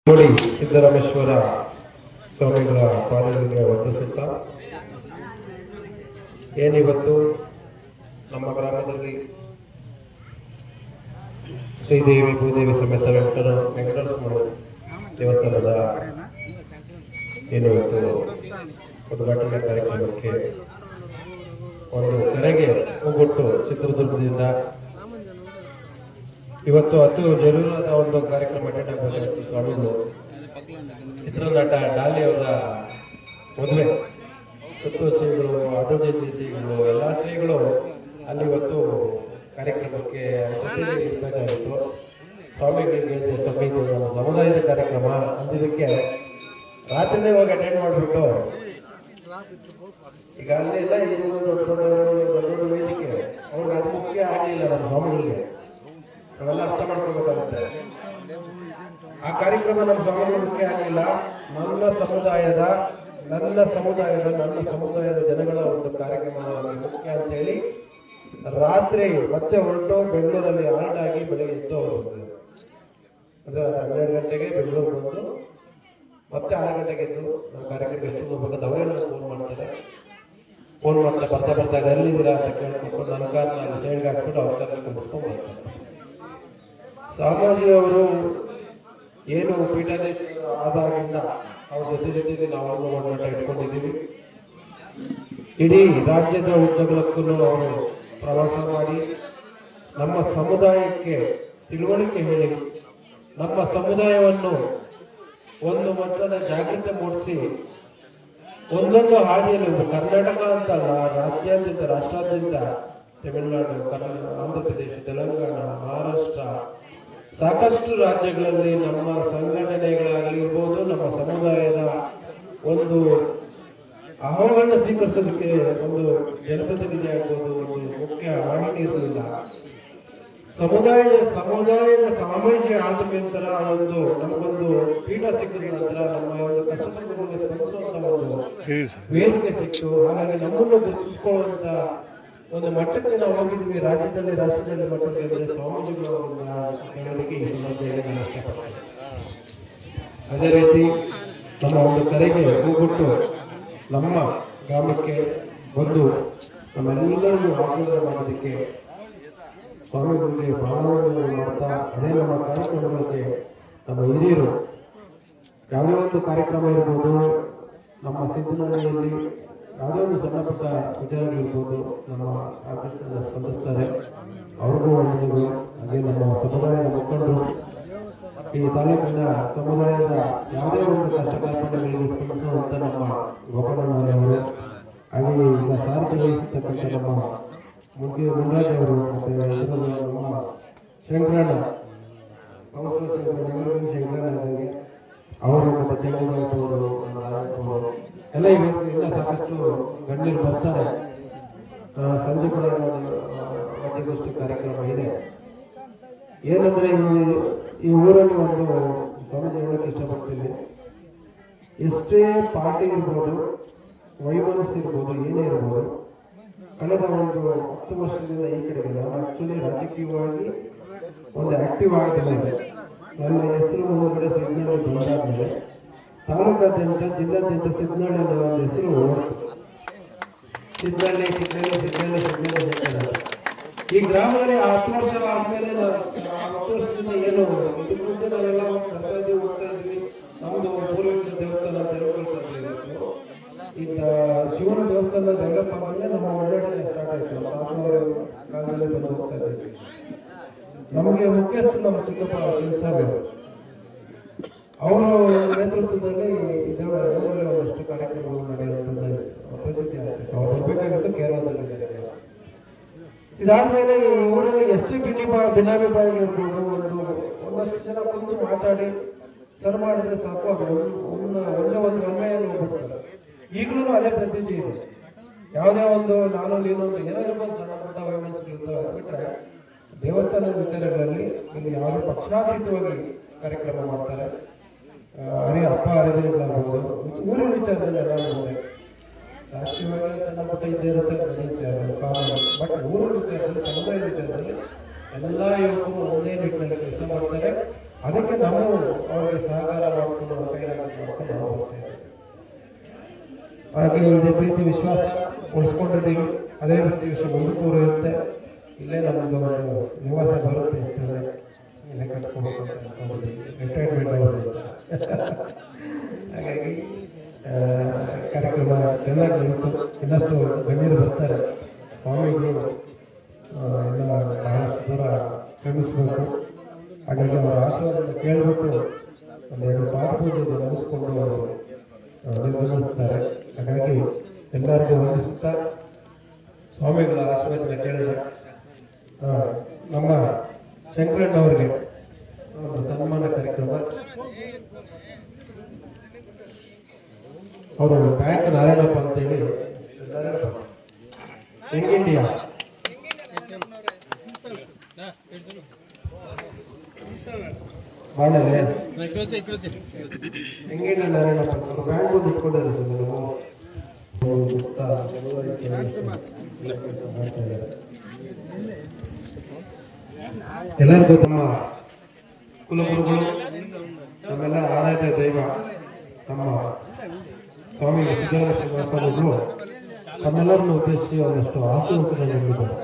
ಕೋಳಿ ಸಿದ್ದರಾಮೇಶ್ವರ ಸ್ವಾಮಿಗಳ ಪಾದಗಳಿಗೆ ವಂದಿಸುತ್ತಾ, ಏನಿವತ್ತು ನಮ್ಮ ಗ್ರಾಮದಲ್ಲಿ ಶ್ರೀದೇವಿ ಭೂದೇವಿ ಸಮೇತ ವೆಂಕಟರಮಣ ದೇವಸ್ಥಾನದ ಏನಿವತ್ತು ಉದ್ಘಾಟನಾ ಕಾರ್ಯಕ್ರಮಕ್ಕೆ ಒಂದು ಕರೆಗೆ ಹೋಗ್ಬಿಟ್ಟು ಚಿತ್ರದುರ್ಗದಿಂದ ಇವತ್ತು ಅತಿ ಜರೂರಾದ ಒಂದು ಕಾರ್ಯಕ್ರಮ ಅಟೆಂಡ್ ಆಗಬೇಕಾಗಿತ್ತು. ಸ್ವಾಮಿಗಳು ಚಿತ್ರನಟ ಡಾಲಿ ಅವರ ಮದುವೆ ಸುತ್ತು ಶ್ರೀಗಳು, ಅಡ್ವರ್ಟೈಸ್ ಶ್ರೀಗಳು, ಎಲ್ಲ ಶ್ರೀಗಳು ಅಲ್ಲಿ ಇವತ್ತು ಕಾರ್ಯಕ್ರಮಕ್ಕೆ ಇರಬೇಕಾಗಿತ್ತು. ಸ್ವಾಮಿಗಳಿಗೆ ಸಮಿತಿ ನಮ್ಮ ಸಮುದಾಯದ ಕಾರ್ಯಕ್ರಮ ಅಂದಿದ್ದಕ್ಕೆ ರಾತ್ರಿನೇ ಹೋಗಿ ಅಟೆಂಡ್ ಮಾಡಿಬಿಟ್ಟು ಈಗ ಅಲ್ಲೆಲ್ಲ ದೊಡ್ಡ ವೇದಿಕೆ ಅವ್ರಿಗೆ ಅದು ಮುಖ್ಯ ಆಗಲಿಲ್ಲ. ನಮ್ಮ ಸ್ವಾಮಿಗಳಿಗೆ ನಾವೆಲ್ಲ ಅರ್ಥ ಮಾಡ್ಕೋಬೇಕಾಗುತ್ತೆ. ಆ ಕಾರ್ಯಕ್ರಮ ನಮ್ಮ ಸ್ವಾಮಿಗಳು ಮುಖ್ಯ ಆಗಲಿಲ್ಲ. ನನ್ನ ಸಮುದಾಯದ ಜನಗಳ ಒಂದು ಕಾರ್ಯಕ್ರಮ ಮುಖ್ಯ ಅಂತ ಹೇಳಿ ರಾತ್ರಿ ಮತ್ತೆ ಹೊರಟು ಬೆಂಗಳೂರಲ್ಲಿ ಹಾಲ್ಟ್ ಆಗಿ ಬೆಳಗ್ಗೆ ಎದ್ದು ಅಂದ್ರೆ 12 ಗಂಟೆಗೆ ಬೆಂಗಳೂರು ಬಂದು ಮತ್ತೆ 6 ಗಂಟೆಗೆ ಎದ್ದು ನಮ್ಮ ಕಾರ್ಯಕ್ರಮ ಎಷ್ಟು ಹೋಗ್ಬೇಕಂತ ಅವರೇ ಫೋನ್ ಮಾಡ್ತಾ ಬರ್ತಾ ಎಲ್ಲಿದ್ದೀರಾ ಅಂತ ಕೇಳ್ಕೊಂಡು ನನ್ನ ಕಾರಣ ಸೈಡ್ಗೆ ಹಾಕ್ಬಿಟ್ಟು ಅವ್ರ ಕಾರ್ಯಕ್ರಮ ಮುಗಿಸ್ಕೊಂಡು ಬರ್ತಾರೆ. ಸ್ವಾಮೀಜಿಯವರು ಏನು ಪೀಠಾಧೀಶ ಆದಾಗಿಂದ ಅವ್ರ ಜೊತೆಗೆ ನಾವು ಒಡನಾಟ ಇಟ್ಕೊಂಡಿದ್ದೀವಿ. ಇಡೀ ರಾಜ್ಯದ ಉದ್ದಗಲಕ್ಕೂ ಅವರು ಪ್ರವಾಸ ಮಾಡಿ ನಮ್ಮ ಸಮುದಾಯಕ್ಕೆ ತಿಳುವಳಿಕೆ ಹೇಳಿ ನಮ್ಮ ಸಮುದಾಯವನ್ನು ಒಂದು ಮಟ್ಟದ ಜಾಗೃತಿ ಮೂಡಿಸಿ ಒಂದೊಂದು ಹಾದಿಯಲ್ಲಿ ಕರ್ನಾಟಕ ಅಂತಲ್ಲ, ರಾಜ್ಯಾದ್ಯಂತ ರಾಷ್ಟ್ರಾದ್ಯಂತ ತಮಿಳುನಾಡು, ಆಂಧ್ರ ಪ್ರದೇಶ, ತೆಲಂಗಾಣ, ಮಹಾರಾಷ್ಟ್ರ ಸಾಕಷ್ಟು ರಾಜ್ಯಗಳಲ್ಲಿ ನಮ್ಮ ಸಂಘಟನೆಗಳಾಗಿರ್ಬೋದು, ನಮ್ಮ ಸಮುದಾಯದ ಒಂದು ಆಹ್ವಾನ ಸ್ವೀಕರಿಸೋದಕ್ಕೆ ಒಂದು ಜನಪ್ರತಿನಿಧಿ ಆಗ್ಬೋದು, ಒಂದು ಮುಖ್ಯ ವಾಹಿನಿ ಇರಲಿಲ್ಲ. ಸಮುದಾಯದ ಸಾಮಾಜಿಕ ಆದ ಒಂದು ನಮಗೊಂದು ಪೀಠ ಸಿಕ್ಕಿದ ನಂತರ ನಮ್ಮ ಒಂದು ಕಷ್ಟ ಸಂದರ್ಭದಲ್ಲಿ ಸ್ಪಂದಿಸುವಂತ ಒಂದು ವೇದಿಕೆ ಸಿಕ್ತು. ಹಾಗಾಗಿ ನಮ್ಮನ್ನು ಗುರುತಿಸಿಕೊಳ್ಳುವಂತ ಒಂದು ಮಟ್ಟಕ್ಕೆ ನಾವು ಹೋಗಿದ್ವಿ. ರಾಷ್ಟ್ರದಲ್ಲಿ ಮಟ್ಟಕ್ಕೆ ಸ್ವಾಮೀಜಿಗಳು ಹೇಳೋದಕ್ಕೆ ಈ ಸಂದರ್ಭದಲ್ಲಿ ನಾನು ಇಷ್ಟಪಡ್ತೇನೆ. ಅದೇ ರೀತಿ ನಮ್ಮ ಒಂದು ಕರೆಗೆ ಹೋಗ್ಬಿಟ್ಟು ನಮ್ಮ ಗ್ರಾಮಕ್ಕೆ ಬಂದು ನಮ್ಮೆಲ್ಲರಿಗೂ ಆಶೀರ್ವಾದ ಮಾಡೋದಕ್ಕೆ ಸ್ವಾಮಿಗಳಿಗೆ ಪ್ರಾಣವನ್ನು ಮಾಡ್ತಾ, ಅದೇ ನಮ್ಮ ಕಾರ್ಯಕ್ರಮಗಳಿಗೆ ನಮ್ಮ ಹಿರಿಯರು ಯಾವುದೇ ಒಂದು ಕಾರ್ಯಕ್ರಮ ಇರ್ಬೋದು, ನಮ್ಮ ಸಿದ್ದನಹಳ್ಳಿಯಲ್ಲಿ ಯಾವುದೇ ಒಂದು ಸಣ್ಣ ಪುಟ್ಟ ವಿಚಾರಗಳಿರ್ಬೋದು ನಮ್ಮ ಆಕರ್ಷಣೆ ಸ್ಪಂದಿಸ್ತಾರೆ. ಅವ್ರಿಗೂ ಒಂದು ಹಾಗೆ ನಮ್ಮ ಸಮುದಾಯದ ಮುಖಂಡರು ಈ ತಾಲೂಕಿನ ಸಮುದಾಯದ ಯಾವುದೇ ಒಂದು ಕಷ್ಟ ಕಾರ್ಪಣ್ಯಗಳಿಗೆ ಸ್ಪಂದಿಸುವಂತ ನಮ್ಮ ಗೋಪಾಲನವರು, ಹಾಗೆ ಈಗ ಸಾರಿಗೆ ವಹಿಸತಕ್ಕಂಥ ನಮ್ಮ ಮುನ್ರಾಜ್ ಅವರು, ಮತ್ತೆ ನಮ್ಮ ಶಂಕರಣ್ಣ ಅವರು, ಮತ್ತೆ ಚೆನ್ನವರು ಎಲ್ಲ ಇವತ್ತಿನ ಸಾಕಷ್ಟು ಗಣ್ಯರು ಬರ್ತಾರೆ. ಸಂಜೆ ಕೂಡ ಮಧ್ಯಗೋಷ್ಠಿ ಕಾರ್ಯಕ್ರಮ ಇದೆ. ಏನಂದ್ರೆ ಈ ಊರಲ್ಲಿ ಒಂದು ಸ್ವಾಮೀಜಿ ಹೇಳಕ್ಕೆ ಇಷ್ಟಪಡ್ತೀನಿ, ಎಷ್ಟೇ ಪಾರ್ಟಿ ಇರ್ಬೋದು, ವೈಮನಸ್ಸು ಇರ್ಬೋದು, ಏನೇ ಇರ್ಬೋದು, ಕಳೆದ ಒಂದು 10 ವರ್ಷದಿಂದ ಈ ಕಡೆಗೆ ನಾನು ಆಕ್ಚುಲಿ ರಾಜಕೀಯವಾಗಿ ಒಂದು ಆಕ್ಟಿವ್ ಆಗಿಲ್ಲ. ನನ್ನ ಹೆಸರು ಒಂದು ಕಡೆ ಸಿದ್ದನಹಳ್ಳಿ ಬಂದಾದ್ಮೇಲೆ ತಾಲೂಕಾದ್ಯಂತ ಜಿಲ್ಲಾದ್ಯಂತ ಸಿದ್ದನಹಳ್ಳಿ ಅನ್ನೋ ಒಂದು ಹೆಸರು ಸಿದ್ದನಹಳ್ಳಿ. ಈ ಗ್ರಾಮದಲ್ಲಿ 10 ವರ್ಷ ಆದ್ಮೇಲೆ 10 ವರ್ಷದಿಂದ ಏನು ಇದಕ್ಕೆ ಮುಂಚೆ ನಾವೆಲ್ಲ ಸರ್ಕಾರಕ್ಕೆ ಹೋಗ್ತಾ ಇದ್ವಿ. ನಮ್ದು ಪೂರ್ವಿಕರ ದೇವಸ್ಥಾನ ತೆರವುಗೊಳ್ತಾ ಇತ್ತು. ಈಗ ಶಿವನ ದೇವಸ್ಥಾನ ಡೆವಲಪ್ ಆದ್ಮೇಲೆ ನಮ್ಮ ಒಳ್ಳೊಳ್ಳೆ ಸ್ಟಾರ್ಟ್ ಆಯ್ತು. ಕಾಲದಲ್ಲಿ ಬಂದು ಹೋಗ್ತಾ ಇದ್ವಿ. ನಮಗೆ ಮುಖ್ಯಸ್ಥರು ನಮ್ಮ ಚಿಕ್ಕಪ್ಪ ಶಿವಸಾಗರ್ ಅವರ ನೇತೃತ್ವದಲ್ಲಿ ಒಂದಷ್ಟು ಕಾರ್ಯಕ್ರಮಗಳು ನಡೆಯುತ್ತದೆ. ಪ್ರತಿನಿಧಿ ಆಗ್ತದೆ. ಅವ್ರು ಬರಬೇಕಾಗಿತ್ತು ಕೇರಳದಲ್ಲಿ. ಇದಾದ್ಮೇಲೆ ಈ ಊರಲ್ಲಿ ಎಷ್ಟೇ ಭಿನ್ನಾಭಿಪ್ರಾಯ ಇರ್ಬೋದು, ಒಂದಷ್ಟು ಜನ ಕುಂತು ಮಾತಾಡಿ ಸರ್ ಮಾಡಿದ್ರೆ ಸಾಕು, ಅದು ಒಂದೇ ಒಂದು ಅನ್ಯಾಯನ್ನು ಹೋಗಿಸ್ತಾರೆ. ಈಗಲೂ ಅದೇ ಪ್ರತಿನಿಧಿ ಇದೆ. ಯಾವುದೇ ಒಂದು ನಾನು ನೀನೊಂದು ಏನಾದ್ರು ಸಣ್ಣ ಪುಟ್ಟ ವೈಮನಸ್ಸುಗಳಿರ್ತವೆ, ಅದು ಬಿಟ್ಟರೆ ದೇವಸ್ಥಾನದ ವಿಚಾರಗಳಲ್ಲಿ ಇಲ್ಲಿ ಯಾವುದೇ ಪಕ್ಷಾತೀತವಾಗಿ ಕಾರ್ಯಕ್ರಮ ಮಾಡ್ತಾರೆ. ಹರಿದಿನಗಳಾಗ್ಬೋದು, ಊರಿನ ವಿಚಾರದಲ್ಲಿ ಎಲ್ಲ ಇದೆ. ರಾಷ್ಟ್ರೀಯವಾಗಿ ಸಣ್ಣ ಪುಟ್ಟ ಇದ್ದೇ ಇರುತ್ತೆ, ಬಟ್ ಊರಿನ ವಿಚಾರದಲ್ಲಿ, ಸಮುದಾಯದ ವಿಚಾರದಲ್ಲಿ ಎಲ್ಲ ಯುವಕರು ಒಂದೇ ನಿಟ್ಟಿನಲ್ಲಿ ಕೆಲಸ ಮಾಡ್ತಾರೆ. ಅದಕ್ಕೆ ನಾವು ಅವರಿಗೆ ಸಹಕಾರ ಮಾಡಿಕೊಂಡು ಮಾಡ್ಕೊಂಡು ನಾವು ಹೋಗ್ತಾ ಇದ್ದೀವಿ. ಹಾಗೆ ಇದೇ ಪ್ರೀತಿ ವಿಶ್ವಾಸ ಉಳಿಸ್ಕೊಂಡಿದ್ದೀವಿ. ಅದೇ ರೀತಿ ವಿಷಯ ಮುಂದಕ್ಕೂ ಇರುತ್ತೆ. ಇಲ್ಲೇ ನಮ್ಮದು ಒಂದು ನಿವಾಸ ಬರುತ್ತೆ, ಇಷ್ಟೇ ಇಲ್ಲೇ ಕಟ್ಕೋಬೇಕು ಅಂತ ಅನ್ಕೊಂಡಿದ್ದೀವಿ. ರಿಟೈರ್ಮೆಂಟ್ ಹೌಸ್ ಅಂತ. ಹಾಗಾಗಿ ಕಾರ್ಯಕ್ರಮ ಚೆನ್ನಾಗಿ ನಡೀತು. ಇನ್ನಷ್ಟು ಗಣ್ಯರು ಬರ್ತಾರೆ. ಸ್ವಾಮಿಗಳು ಎಲ್ಲ ಬಹಳಷ್ಟು ದೂರ ಕ್ರಮಿಸಬೇಕು. ಹಾಗಾಗಿ ಅವರ ಆಶೀರ್ವಾದ ಕೇಳಬೇಕು. ಒಂದೆರಡು ಪಾಠಪೂಜೆ ನಡೆಸ್ಕೊಂಡು ಅವರು ನಿರ್ಗಮಿಸ್ತಾರೆ. ಹಾಗಾಗಿ ಎಲ್ಲರಿಗೂ ವಂದಿಸುತ್ತಾ ಸ್ವಾಮಿಗಳ ಆಶೀರ್ವಾದ ಕೇಳಿದ ನಮ್ಮ ಶಂಕರಣ್ಣವರಿಗೆ ಒಂದು ಸನ್ಮಾನ ಕಾರ್ಯಕ್ರಮ. ಅವರು ಬ್ಯಾಂಕ್ ನಾರಾಯಣಪ್ಪ ಅಂತೇಳಿ ಯಂಗ್ ಇಂಡಿಯಾ ಮಾಡಲೇ ಹೆಂಗೇನ ನಾರಾಯಣಪ್ಪ ಅವರು ಬ್ಯಾಂಕ್ ಒಂದು ಇಟ್ಕೊಂಡಿದ್ದಾರೆ ಎಲ್ಲರಿಗೂ ತಮ್ಮ ಕುಲಗುರುಗಳು, ನಮ್ಮೆಲ್ಲ ಆರಾಧ್ಯ ದೈವ ನಮ್ಮ ಸ್ವಾಮಿ ಸಿದ್ದರಾಮ ಶ್ರೀನಿವಾಸರು ತಮ್ಮೆಲ್ಲರನ್ನು ಉದ್ದೇಶಿಸಿ ಒಂದಷ್ಟು ಆಶೀರ್ವಾದ ನೀಡಿದ್ದಾರೆ.